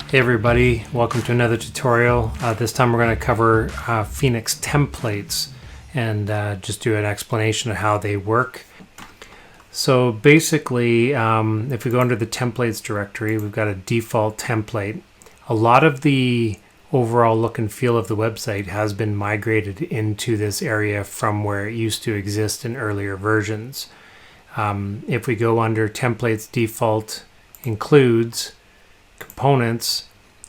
Hey everybody, welcome to another tutorial. This time we're going to cover Phoenix templates and just do an explanation of how they work. So basically, if we go under the templates directory, we've got a default template. A lot of the overall look and feel of the website has been migrated into this area from where it used to exist in earlier versions. If we go under templates default includes components,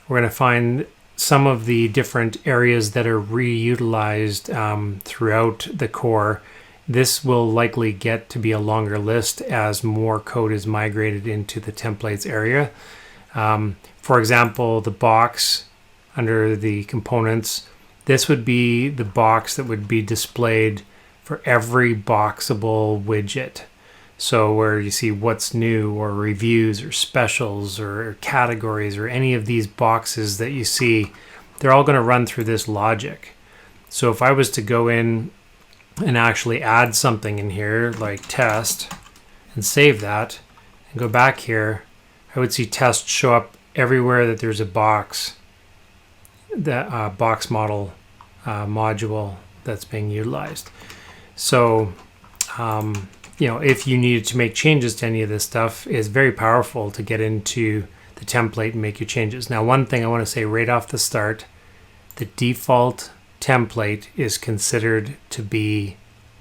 we're going to find some of the different areas that are reutilized throughout the core. This will likely get to be a longer list as more code is migrated into the templates area. For example, the box under the components, this would be the box that would be displayed for every boxable widget. So where you see what's new or reviews or specials or categories or any of these boxes that you see, they're all going to run through this logic. So if I was to go in and actually add something in here like test and save that and go back here, I would see test show up everywhere that there's a box, that box model module that's being utilized. So if you needed to make changes to any of this stuff, it's very powerful to get into the template and make your changes. Now, one thing I want to say right off the start, the default template is considered to be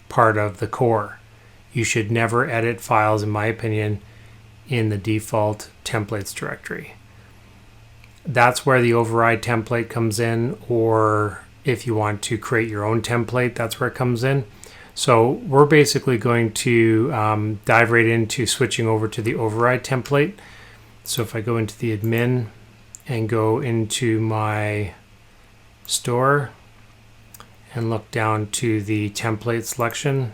part of the core. You should never edit files, in my opinion, in the default templates directory. That's where the override template comes in, or if you want to create your own template, that's where it comes in. So we're basically going to dive right into switching over to the override template. So if I go into the admin and go into my store and look down to the template selection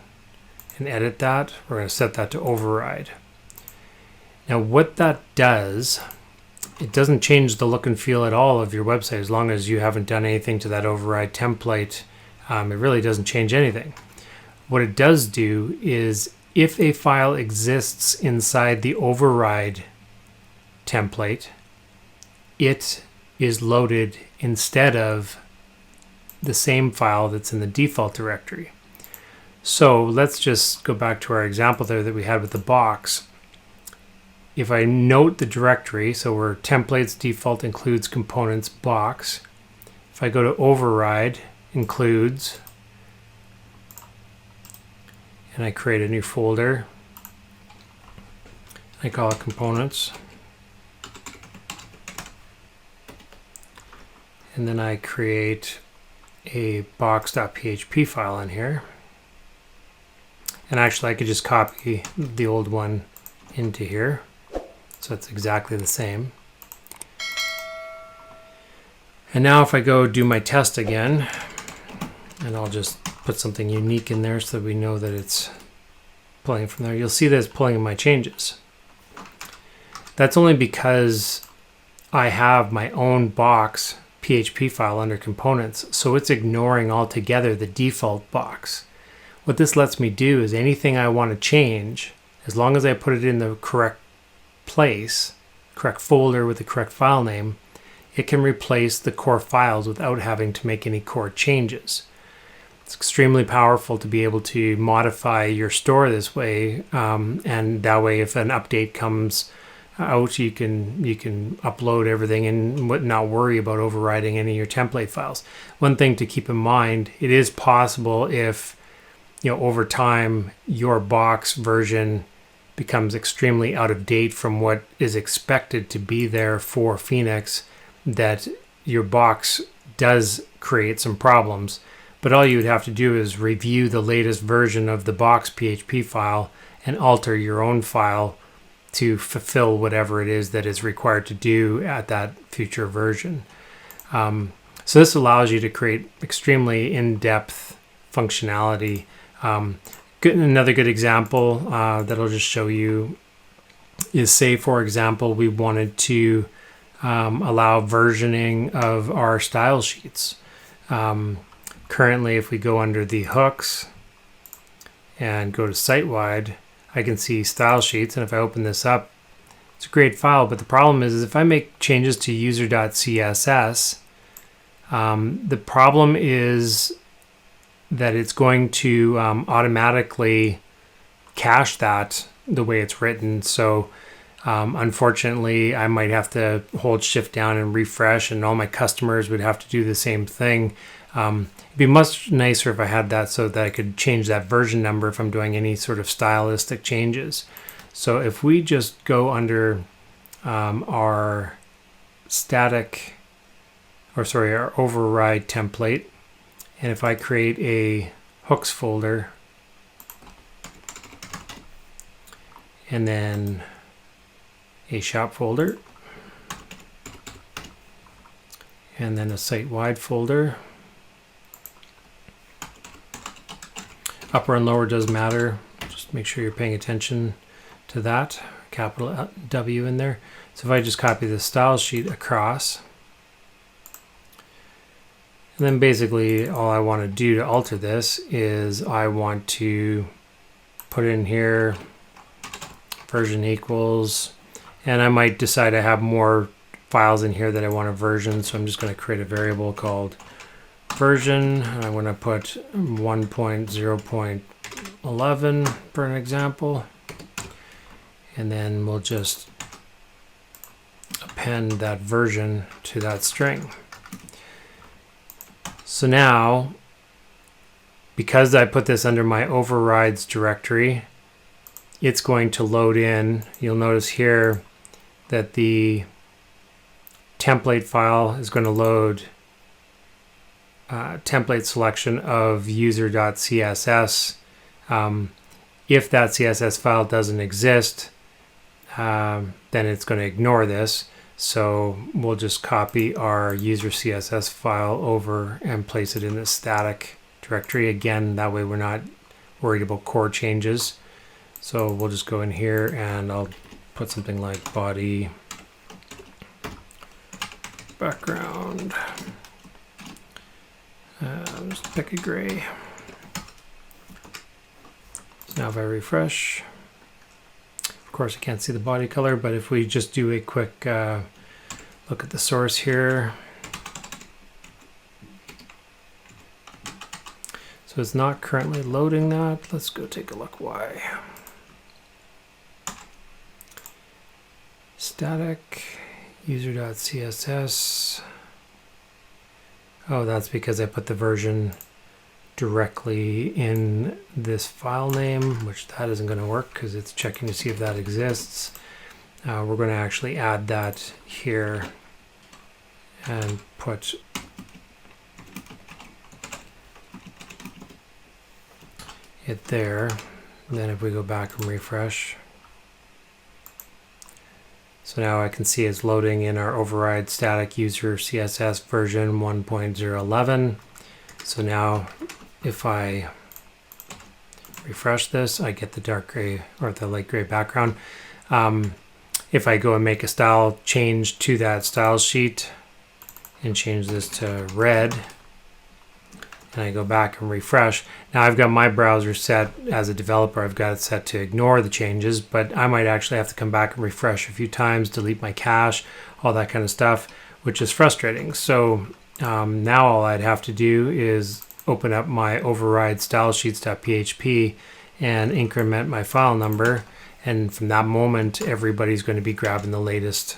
and edit that, we're going to set that to override. Now what that does, it doesn't change the look and feel at all of your website as long as you haven't done anything to that override template. It really doesn't change anything. What it does do is if a file exists inside the override template, it is loaded instead of the same file that's in the default directory. So let's just go back to our example there that we had with the box. If I note the directory, so we're templates default includes components box. If I go to override includes, and I create a new folder, I call it components, and then I create a box.php file in here, and actually I could just copy the old one into here, so it's exactly the same. And now if I go do my test again, and I'll just put something unique in there so that we know that it's pulling from there. You'll see that it's pulling in my changes. That's only because I have my own box PHP file under components, so it's ignoring altogether the default box. What this lets me do is anything I want to change, as long as I put it in the correct place, correct folder with the correct file name, it can replace the core files without having to make any core changes. It's extremely powerful to be able to modify your store this way, and that way if an update comes out, you can upload everything and not worry about overriding any of your template files. One thing to keep in mind, it is possible if over time your box version becomes extremely out of date from what is expected to be there for Phoenix, that your box does create some problems. But all you would have to do is review the latest version of the box PHP file and alter your own file to fulfill whatever it is that is required to do at that future version. So this allows you to create extremely in-depth functionality. Another good example that I'll just show you is, say for example, we wanted to allow versioning of our style sheets. Currently, if we go under the hooks and go to site-wide, I can see style sheets, and if I open this up, It's a great file, but the problem is if I make changes to user.css, the problem is that it's going to automatically cache that the way it's written. So unfortunately, I might have to hold shift down and refresh, and all my customers would have to do the same thing. It'd be much nicer if I had that so that I could change that version number if I'm doing any sort of stylistic changes. So if we just go under our our override template, and if I create a hooks folder and then a shop folder and then a site-wide folder, upper and lower does matter, just make sure you're paying attention to that, capital W in there. So if I just copy the style sheet across, and then basically all I want to do to alter this is I want to put in here version equals, and I might decide I have more files in here that I want to version, so I'm just going to create a variable called version, and I'm going to put 1.0.11 for an example, and then we'll just append that version to that string. So now, because I put this under my overrides directory, it's going to load in. You'll notice here that the template file is going to load template selection of user.css. If that CSS file doesn't exist, then it's going to ignore this. So we'll just copy our user CSS file over and place it in the static directory. Again, that way we're not worried about core changes. So we'll just go in here and I'll put something like body background. Just pick a gray. So now if I refresh, of course I can't see the body color, but if we just do a quick look at the source here. So it's not currently loading that. Let's go take a look why. Static user.css. Oh, that's because I put the version directly in this file name, which that isn't going to work because it's checking to see if that exists. We're going to actually add that here and put it there. And then if we go back and refresh, so now I can see it's loading in our override static user CSS version 1.011. So now if I refresh this, I get the dark gray or the light gray background. If I go and make a style change to that style sheet and change this to red, and I go back and refresh, now I've got my browser set as a developer, I've got it set to ignore the changes, but I might actually have to come back and refresh a few times, delete my cache, all that kind of stuff, which is frustrating. So now all I'd have to do is open up my override stylesheets.php and increment my file number, and from that moment everybody's going to be grabbing the latest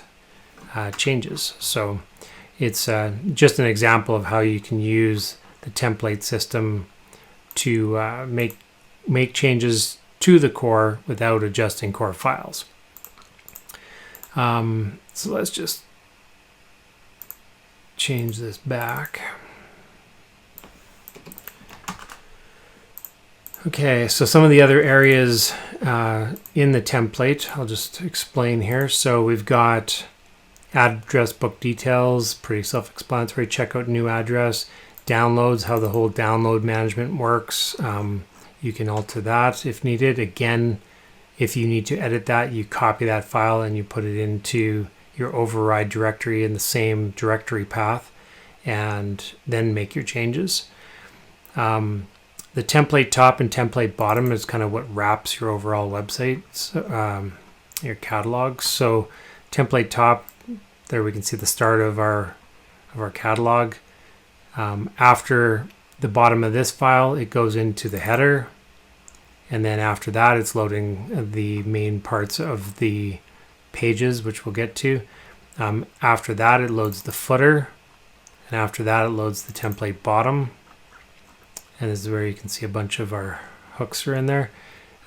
changes. So it's just an example of how you can use the template system to make changes to the core without adjusting core files. So let's just change this back. Okay, so some of the other areas in the template, I'll just explain here. So we've got address book details, pretty self-explanatory, check out new address, downloads, how the whole download management works. You can alter that if needed. Again, if you need to edit that, you copy that file and you put it into your override directory in the same directory path and then make your changes. The template top and template bottom is kind of what wraps your overall website. your catalog. So template top, there we can see the start of our catalog. After the bottom of this file, it goes into the header, and then after that it's loading the main parts of the pages, which we'll get to. After that it loads the footer, and after that it loads the template bottom, and this is where you can see a bunch of our hooks are in there.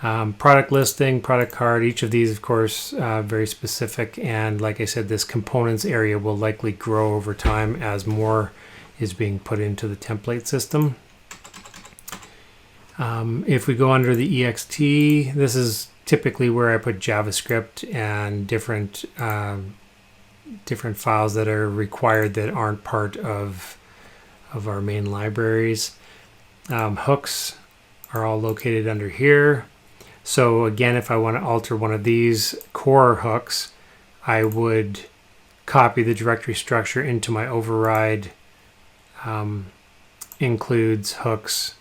Product listing, product card, each of these of course very specific, and like I said, this components area will likely grow over time as more is being put into the template system. If we go under the ext, this is typically where I put JavaScript and different files that are required that aren't part of our main libraries. Hooks are all located under here. So again, if I want to alter one of these core hooks, I would copy the directory structure into my override includes hooks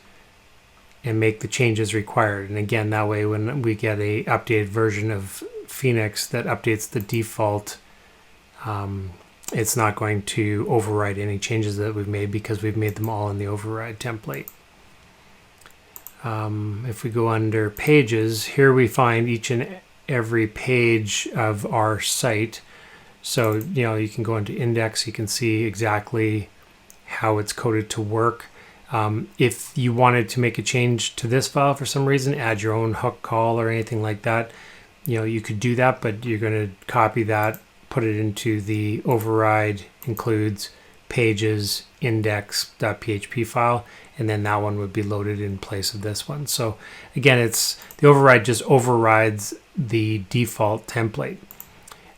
and make the changes required. And again, that way when we get a updated version of Phoenix that updates the default, it's not going to override any changes that we've made because we've made them all in the override template. If we go under pages, here we find each and every page of our site. So, you can go into index, you can see exactly how it's coded to work. If you wanted to make a change to this file for some reason, add your own hook call or anything like that, you could do that, but you're going to copy that, put it into the override includes pages index.php file, and then that one would be loaded in place of this one. So again, the override just overrides the default template.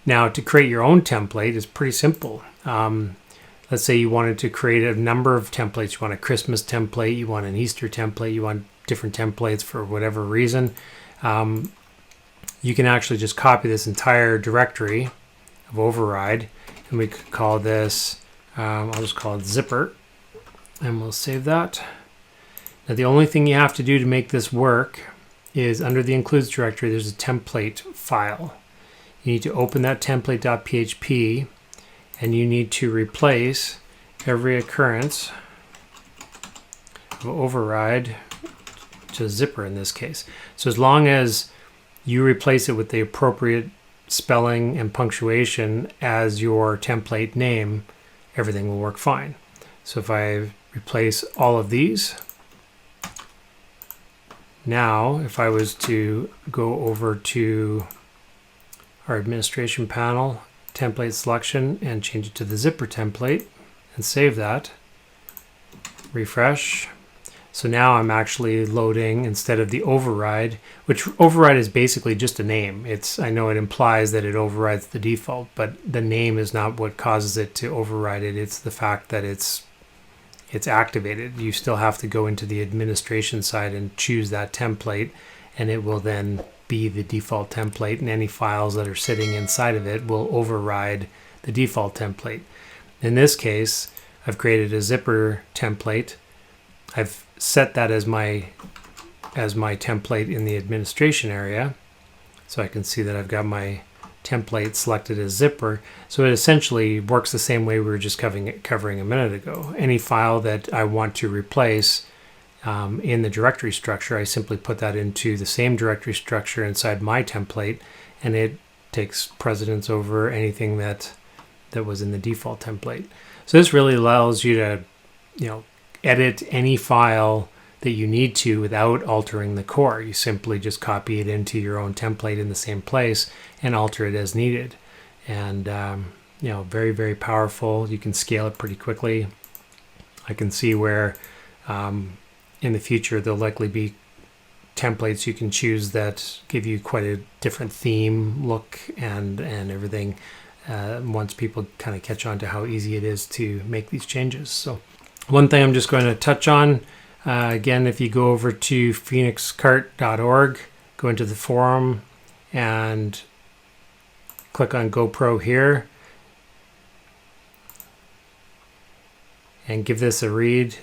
Now to create your own template is pretty simple. Let's say you wanted to create a number of templates. You want a Christmas template, you want an Easter template, you want different templates for whatever reason. You can actually just copy this entire directory of override, and we could call this, I'll just call it zipper, and we'll save that. Now the only thing you have to do to make this work is under the includes directory, there's a template file. You need to open that template.php, and you need to replace every occurrence of override to zipper in this case. So as long as you replace it with the appropriate spelling and punctuation as your template name, everything will work fine. So if I replace all of these, now if I was to go over to our administration panel, template selection, and change it to the zipper template and save that, refresh. So now I'm actually loading instead of the override, which override is basically just a name. I know it implies that it overrides the default, but the name is not what causes it to override it. It's the fact that it's activated. You still have to go into the administration side and choose that template, and it will then be the default template, and any files that are sitting inside of it will override the default template. In this case, I've created a zipper template. I've set that as my template in the administration area, so I can see that I've got my template selected as zipper. So it essentially works the same way we were just covering a minute ago. Any file that I want to replace in the directory structure, I simply put that into the same directory structure inside my template, and it takes precedence over anything that was in the default template. So this really allows you to, edit any file that you need to without altering the core. You simply just copy it into your own template in the same place and alter it as needed. And very, very powerful. You can scale it pretty quickly. I can see where in the future there'll likely be templates you can choose that give you quite a different theme, look, and everything once people kind of catch on to how easy it is to make these changes. So one thing I'm just going to touch on, again, if you go over to phoenixcart.org, go into the forum and click on GoPro here and give this a read.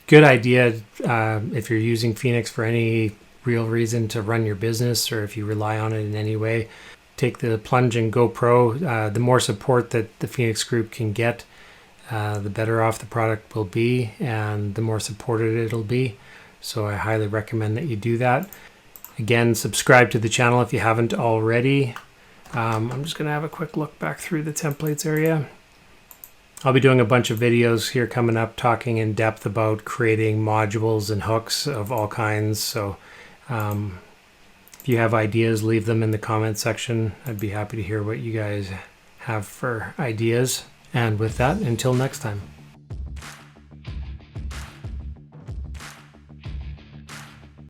Good idea if you're using Phoenix for any real reason to run your business, or if you rely on it in any way, take the plunge and go pro. The more support that the Phoenix group can get, the better off the product will be, and the more supported it'll be. So I highly recommend that you do that. Again, subscribe to the channel if you haven't already. I'm just going to have a quick look back through the templates area. I'll be doing a bunch of videos here coming up talking in depth about creating modules and hooks of all kinds. So if you have ideas, leave them in the comment section. I'd be happy to hear what you guys have for ideas. And with that, until next time.